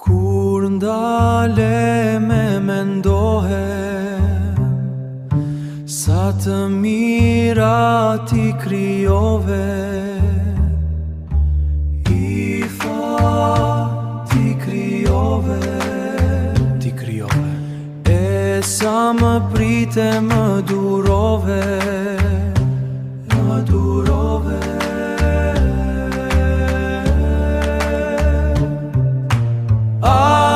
Kur ndale me mendohem sa të mira ti krijove, I tha ti krijove, e sa më prite më durove,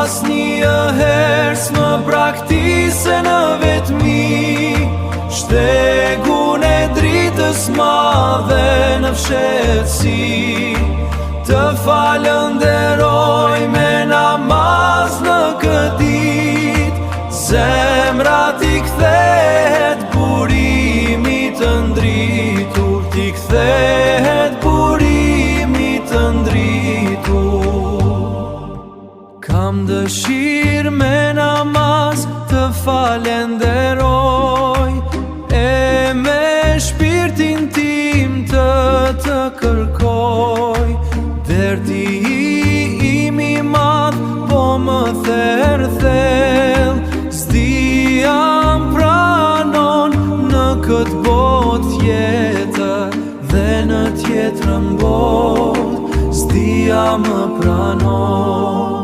Asnjëherë s'më praktise në vetmi shtegun e dritës madhe në fshehtësi. Të falënderoj me namaz në këtë ditë, zemra ti kthehet burimi të ndritur, ti kthehet burimi të ndritur. Kam dëshirë me namaz të falenderoj, e me shpirtin tim të kërkoj. Derdi im I madh po më thellë, s'dia pranon në këtë botë tjetër, dhe në tjetrën botë s'dia më pranon.